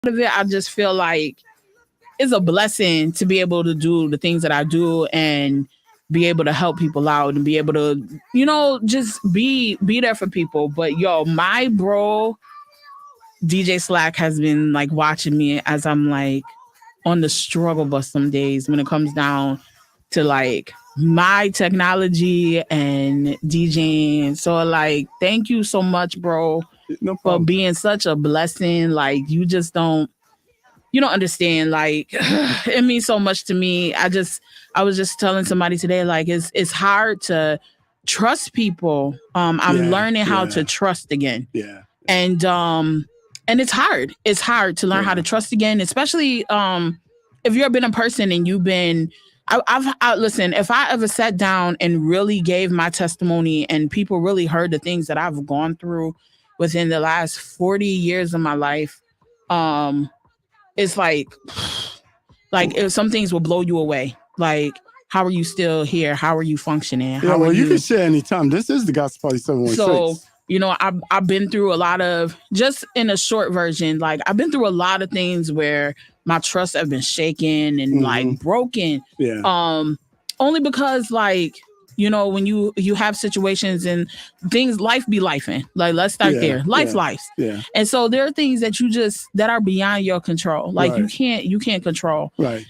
of it, I just feel like it's a blessing to be able to do the things that I do and be able to help people out and be able to, just be there for people. But yo, my bro DJ Slack has been like watching me as I'm like on the struggle bus some days when it comes down to like my technology and DJing. So like thank you so much, bro, No for problem. being such a blessing. Like you don't understand. Like it means so much to me. I was just telling somebody today, like it's hard to trust people. I'm Yeah, learning how to yeah, trust again. yeah, And it's hard. It's hard to learn how yeah. to trust again, especially if you've been a person and you've been listen, if I ever sat down and really gave my testimony and people really heard the things that I've gone through within the last 40 years of my life, um it's like if some things will blow you away. Like, how are you still here? How are you functioning? Yeah, How are well, you can you? share anytime. This is the Gospel Party So, 716. I've been through a lot of, just in a short version, like I've been through a lot of things where my trust have been shaken and like Hmm. broken. Yeah, Um, only because like, when you have situations and things, life be lifing. Like let's start yeah, there. Life yeah, lives. yeah. And so there are things that that are beyond your control. Like Right, you can't control. right.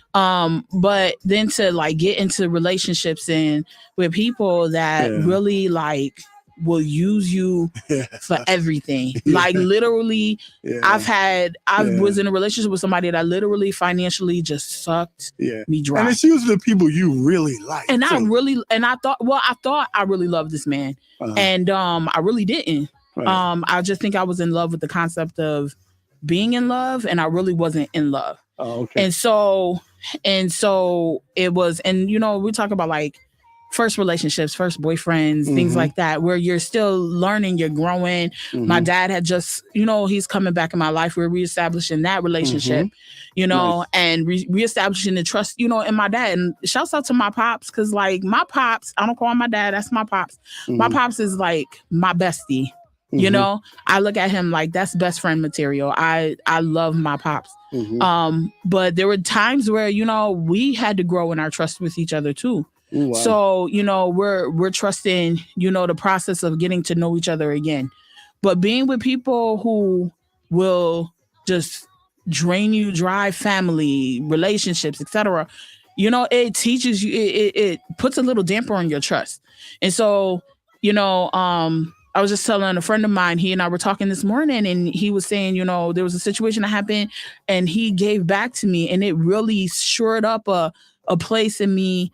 But then to like get into relationships and with people that Yeah, really like will use you yeah, for everything. Like yeah, literally, yeah, I yeah, was in a relationship with somebody that literally financially just sucked yeah. me And dry. it's usually the people you really like And too. I thought I really loved this man. Uh, And I really didn't. right. I just think I was in love with the concept of being in love, and I really wasn't in love. Oh, okay. And so it was, and we talk about like first relationships, first boyfriends, things Mm-hmm. like that, where you're still learning, you're growing. My Mm-hmm. dad had just, he's coming back in my life. We're reestablishing that Mm-hmm. relationship, Nice. and reestablishing the trust, in my dad. And shouts out to my pops, because like my pops, I don't call him my dad, that's my pops. My Mm-hmm. pops is like my bestie. Mm-hmm. I look at him like that's best friend material. I love my pops. Mm-hmm. But there were times where, we had to grow in our trust with each other too. Ooh, wow. So, we're trusting, the process of getting to know each other again. But being with people who will just drain you dry, family, relationships, etc., it teaches you, it puts a little damper on your trust. And so, I was just telling a friend of mine, he and I were talking this morning, and he was saying, there was a situation that happened and he gave back to me, and it really shored up a place in me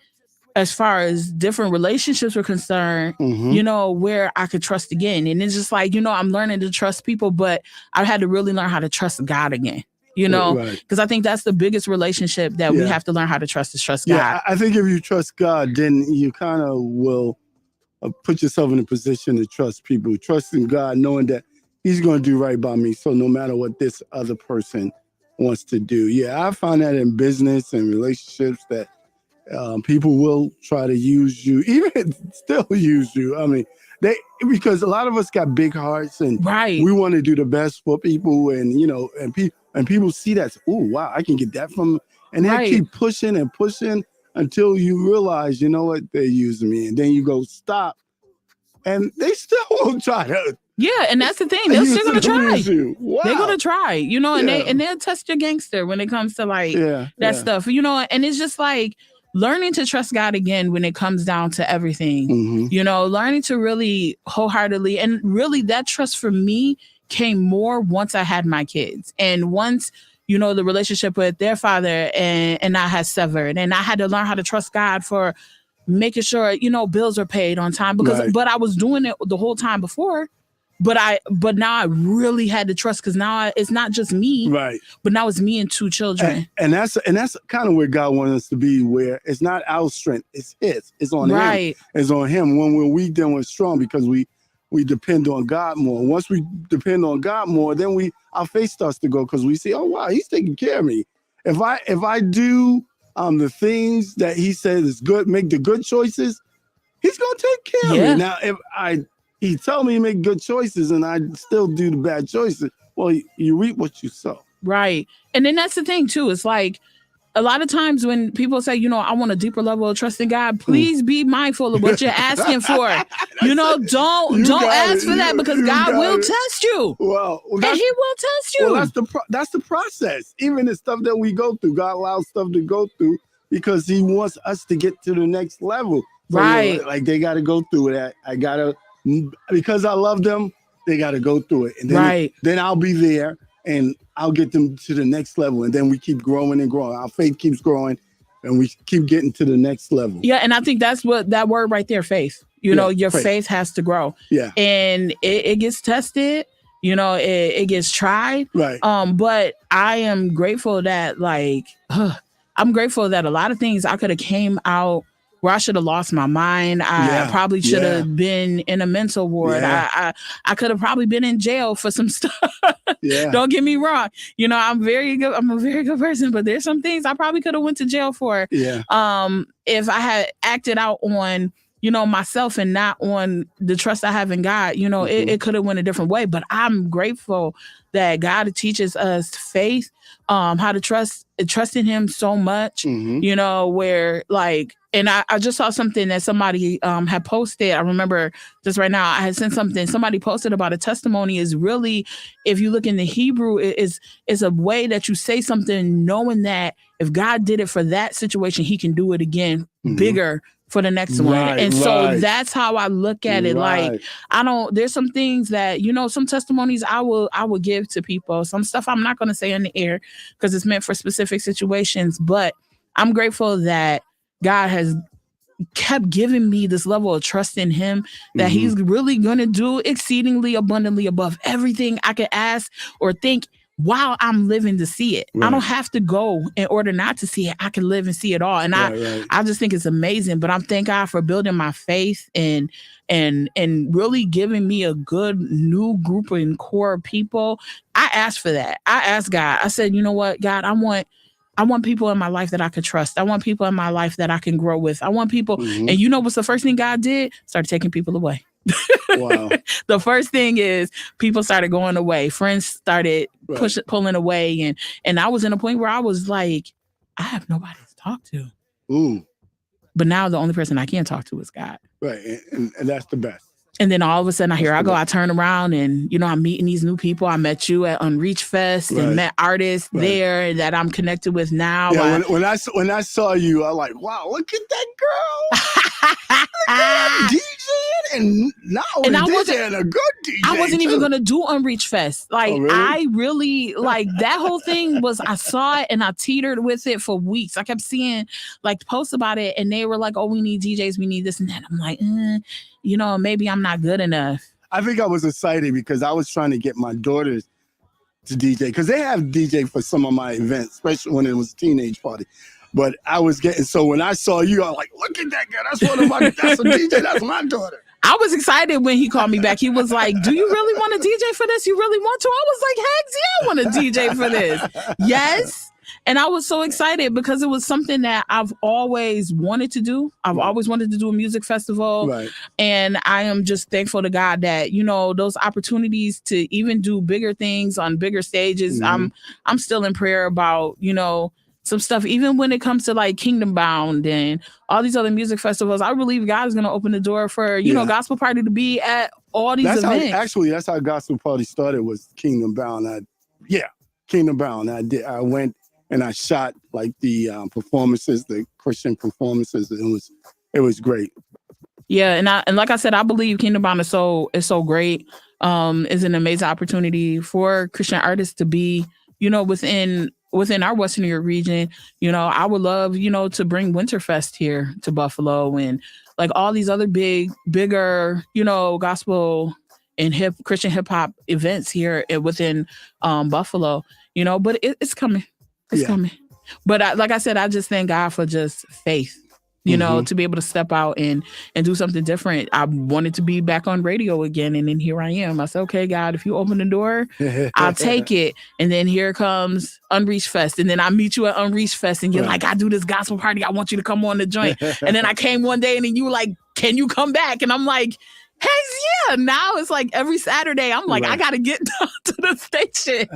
as far as different relationships were concerned, Mm-hmm. where I could trust again. And it's just like, I'm learning to trust people, but I had to really learn how to trust God again, Right. because I think that's the biggest relationship that we Yeah. have to learn how to trust is trust Yeah. God. I think if you trust God, then you kind of will put yourself in a position to trust people. Trusting God, knowing that He's going to do right by me. So no matter what this other person wants to do. Yeah, I find that in business and relationships that people will try to use you, even still use you. I mean, because a lot of us got big hearts and Right. we want to do the best for people, and and people see that. Oh, wow, I can get that from, and they Right. keep pushing and pushing until you realize, you know what, they're using me, and then you go stop, and they still will try to Yeah, and that's the thing. They're use still gonna try. you. Wow. They're gonna try, and Yeah. they'll test your gangster when it comes to like Yeah, that yeah. stuff, and it's just like learning to trust God again when it comes down to everything. Mm-hmm. Learning to really wholeheartedly, and really that trust for me came more once I had my kids, and once the relationship with their father and I had severed, and I had to learn how to trust God for making sure bills are paid on time, because Right. but I was doing it the whole time before. But now I really had to trust, because now it's not just me, Right. but now it's me and two children. And that's kind of where God wants us to be, where it's not our strength, it's His. It's on Him. Right. It's on Him. When we're weak, then we're strong, because we depend on God more. Once we depend on God more, then our faith starts to go, because we see, oh wow, He's taking care of me. If I do the things that He says is good, make the good choices, He's gonna take care of Yeah. me. Now, if He tell me to make good choices and I still do the bad choices, well, you reap what you sow. Right. And then that's the thing too. It's like a lot of times when people say, I want a deeper level of trust in God, please be mindful of what you're asking for. Don't ask for that, because God will test you. Well, and he will test you. Well, that's the process. Even the stuff that we go through, God allows stuff to go through because he wants us to get to the next level. So, right. Like they got to go through it. Because I love them, they got to go through it. And then I'll be there and I'll get them to the next level. And then we keep growing and growing. Our faith keeps growing and we keep getting to the next level. Yeah. And I think that's what that word right there, faith, your faith has to grow. Yeah. And it gets tested, it gets tried. Right. But I am grateful that I'm grateful that a lot of things I could have came out where I should have lost my mind. I probably should have been in a mental ward. I could have probably been in jail for some stuff. Don't get me wrong. I'm very good. I'm a very good person, but there's some things I probably could have went to jail for. Yeah. If I had acted out on, myself and not on the trust I have in God, it could have went a different way. But I'm grateful that God teaches us faith, how to trust in him so much, where and I just saw something that somebody had posted. I remember just right now, I had sent something. Somebody posted about a testimony is really, if you look in the Hebrew, is a way that you say something knowing that if God did it for that situation, he can do it again bigger for the next one. And so that's how I look at it. Like, there's some things that, some testimonies I will give to people. Some stuff I'm not going to say in the air because it's meant for specific situations, but I'm grateful that God has kept giving me this level of trust in him that he's really going to do exceedingly abundantly above everything I could ask or think while I'm living to see it. I don't have to go in order not to see it. I can live and see it all. And I just think it's amazing. But I'm thank God for building my faith and really giving me a good new group and core of people. I asked for that. I asked God. I said, you know what, God, I want people in my life that I could trust. I want people in my life that I can grow with. I want people. And what's the first thing God did? Started taking people away. Wow. The first thing is people started going away. Friends started pulling away. And I was in a point where I was like, I have nobody to talk to. Ooh. But now the only person I can talk to is God. Right. And that's the best. And then all of a sudden, I turn around and, I'm meeting these new people. I met you at Unreached Fest and met artists there that I'm connected with now. Yeah, when I saw you, I was like, wow, look at that girl. DJing and not only DJing, a good DJ. I wasn't even going to do Unreached Fest. I really, that whole thing was, I saw it and I teetered with it for weeks. I kept seeing posts about it and they were like, oh, we need DJs, we need this and that. I'm like, maybe I'm not good enough. I think I was excited because I was trying to get my daughters to DJ because they have DJ for some of my events, especially when it was a teenage party. But I was so when I saw you, I was like, look at that girl. That's that's a DJ. That's my daughter. I was excited when he called me back. He was like, do you really want to DJ for this? You really want to? I was like, heck yeah, I want to DJ for this. Yes. And I was so excited because it was something that I've always wanted to do. I've always wanted to do a music festival. Right. And I am just thankful to God that, those opportunities to even do bigger things on bigger stages. I'm still in prayer about, some stuff, even when it comes to Kingdom Bound and all these other music festivals. I believe God is going to open the door for, Gospel Party to be at all these events. That's how Gospel Party started, was Kingdom Bound. Kingdom Bound. I went and I shot the performances, the Christian performances. It was great. Yeah, and like I said, I believe Kingdom Bound is so great. It's an amazing opportunity for Christian artists to be, within our Western New York region. I would love, to bring Winterfest here to Buffalo and all these other bigger, gospel and Christian hip hop events here within Buffalo. But it's coming. It's coming. But like I said, I just thank God for just faith, to be able to step out and do something different. I wanted to be back on radio again. And then here I am. I said, okay, God, if you open the door, I'll take it. And then here comes Unreached Fest. And then I meet you at Unreached Fest and you're like, I do this gospel party. I want you to come on the joint. And then I came one day and then you were like, can you come back? And I'm like, Heck yeah. Now it's like every Saturday, I'm like, I Right. got to get down to the station,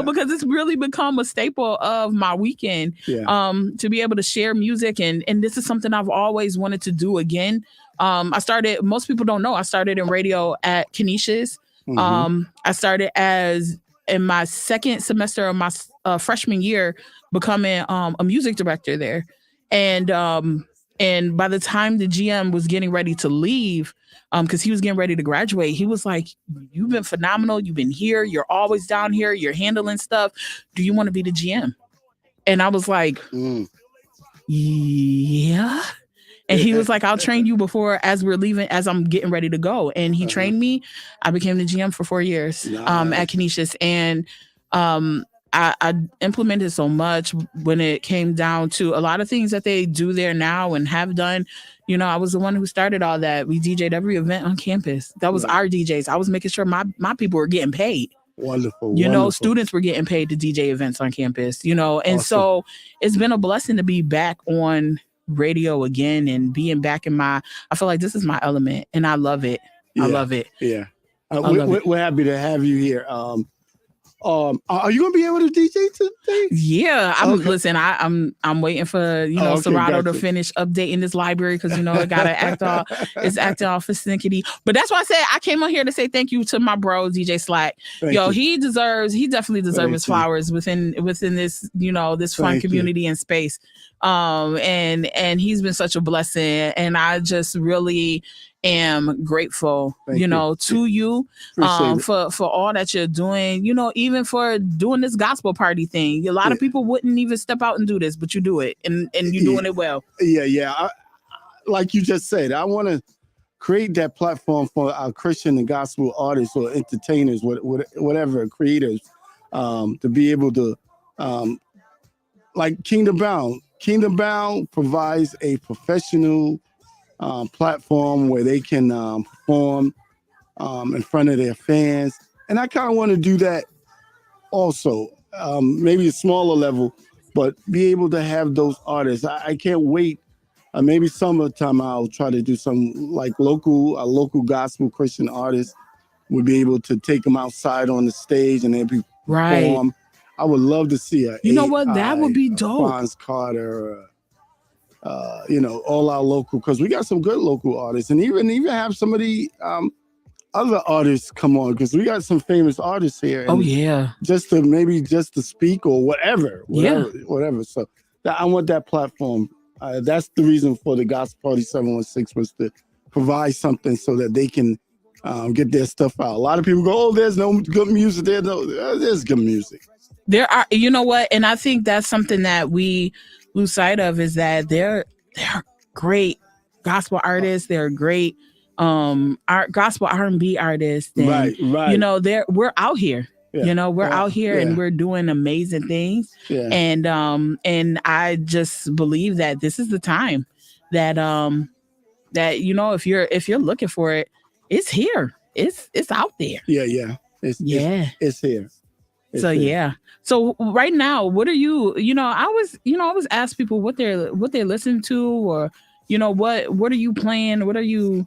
because it's really become a staple of my weekend Yeah. to be able to share music. And this is something I've always wanted to do again. Most people don't know, I started in radio at Canisius. Hmm. I started as in my second semester of my freshman year, becoming a music director there. And and by the time the GM was getting ready to leave, because he was getting ready to graduate, he was like, "You've been phenomenal. You've been here. You're always down here. You're handling stuff. Do you want to be the GM?" And I was like, Mm. "Yeah." And he was like, "I'll train you before as I'm getting ready to go." And he Uh-huh. trained me. I became the GM for 4 years Nice. at Canisius. And I implemented so much when it came down to a lot of things that they do there now and have done. I was the one who started all that. We DJ'd every event on campus. That was Right. our DJs. I was making sure my people were getting paid. Wonderful. Wonderful. Students were getting paid to DJ events on campus, and Awesome. so it's been a blessing to be back on radio again and being back I feel like this is my element and I love it. I Yeah. love it. Yeah. I love it. We're happy to have you here. Are you gonna be able to DJ today? Yeah, Okay. listen. I'm waiting for Okay, Serato to gotcha. finish updating this library because it gotta it's acting all persnickety. But that's why I said I came on here to say thank you to my bro DJ Slack. Thank you. He definitely deserves Thank his you. flowers within this this fun Thank you. community and space. And he's been such a blessing, and I just really am grateful, Thank you. to you Appreciate it. for all that you're doing, even for doing this gospel party thing. A lot of Yeah. people wouldn't even step out and do this, but you do it, and you're doing it well. Yeah. Like you just said, I want to create that platform for our Christian and gospel artists or entertainers, whatever, creators, to be able to, like Kingdom Bound. Kingdom Bound provides a professional platform where they can perform in front of their fans. And I kind of want to do that also, maybe a smaller level, but be able to have those artists. I can't wait. Maybe summertime I'll try to do some like local gospel Christian artists would be able to take them outside on the stage and they'd be Right. perform. I would love to see a You know what? That would be dope. Franz Carter, all our local, because we got some good local artists, and even have some of the other artists come on, because we got some famous artists here. Oh and yeah. just to speak or whatever. Yeah. So I want that platform. That's the reason for the Gospel Party 716 was to provide something so that they can get their stuff out. A lot of people go, "Oh, there's no good music there." No, there's good music. There are, you know what? And I think that's something that we lose sight of, is that they're great gospel artists. They're great gospel R&B artists. And, Right. we're out here. Yeah. We're out here and yeah. we're doing amazing things. Yeah. And I just believe that this is the time that if you're looking for it, it's here. It's out there. Yeah. It's here. It's So here. yeah. So right now, what are you? I always ask people what they listen to, or what are you playing? What do you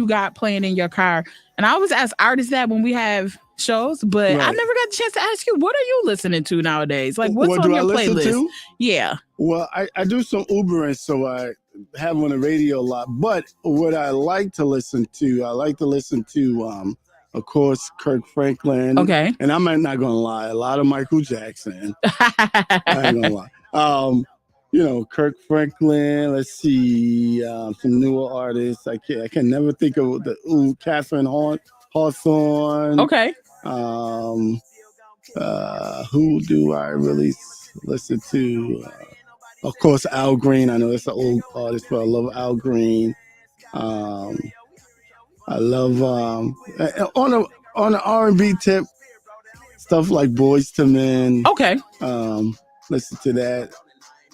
got playing in your car? And I always ask artists that when we have shows, but Right. I never got the chance to ask you, what are you listening to nowadays? Like, what's What on do your I listen playlist? to? Yeah. Well, I do some Ubering, so I have on the radio a lot. But what I like to listen to, of course, Kirk Franklin. Okay. And I'm not gonna lie, a lot of Michael Jackson. I ain't gonna lie. Kirk Franklin. Let's see, some newer artists. I can never think of Catherine Hawthorne. Okay. Who do I really listen to? Of course, Al Green. I know it's an old artist, but I love Al Green. I love on the R&B tip, stuff like Boyz II Men. Okay. Listen to that.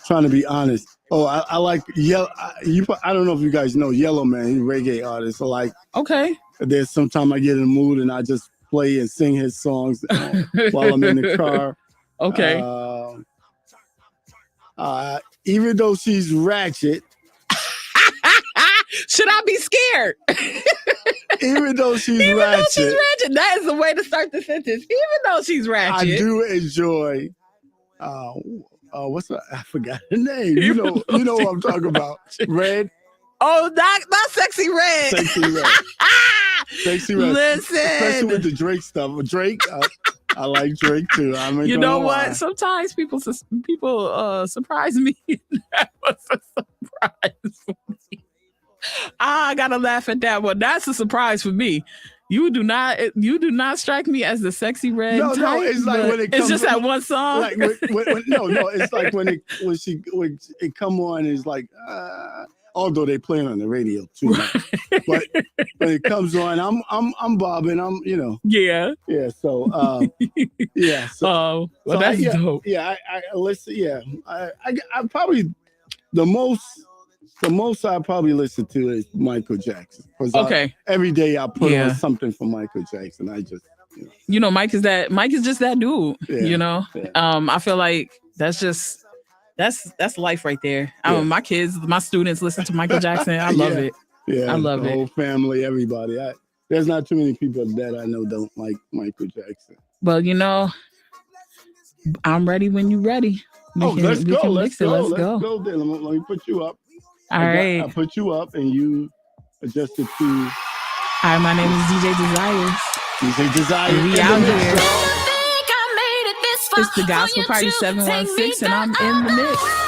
Trying to be honest. Oh, I like Yellow. I don't know if you guys know Yellow Man. He's a reggae artist. Okay. There's sometimes I get in the mood and I just play and sing his songs while I'm in the car. Okay. Even though she's ratchet. Should I be scared? Even though she's Even ratchet, though she's ratchet. That is the way to start the sentence. Even though she's ratchet. I do enjoy. What's that? I forgot her name. You know what I'm talking about. Red. Oh, not Sexy Red. Sexy Red. Sexy Red. Listen. Especially with the Drake stuff. Drake, I like Drake too. I mean, you know what? Sometimes people surprise me. That was a surprise for me. I gotta laugh at that one. That's a surprise for me. You do not strike me as the Sexy Red. No, type, it's like when it comes. It's just that one song. Like no, it's like when it come on, it's like. Although they play it on the radio too much, but when it comes on, I'm bobbing. Yeah. So yeah. So, well, that's dope. Yeah, I listen. Yeah, I probably the most I probably listen to is Michael Jackson. Okay. Every day I put on something for Michael Jackson. I just Mike is just that dude. Yeah. I feel like that's life right there. My kids, my students listen to Michael Jackson. I love it. Yeah, I love the it. whole family, everybody. There's not too many people that I know don't like Michael Jackson. Well, I'm ready when you're ready. Let's go. Let's go. Then let me put you up. All right. I put you up and you adjust it to. Hi, my name is DJ DESIREZ. DJ DESIREZ. We out here. It's the Gospel Party 716, and I'm in the mix.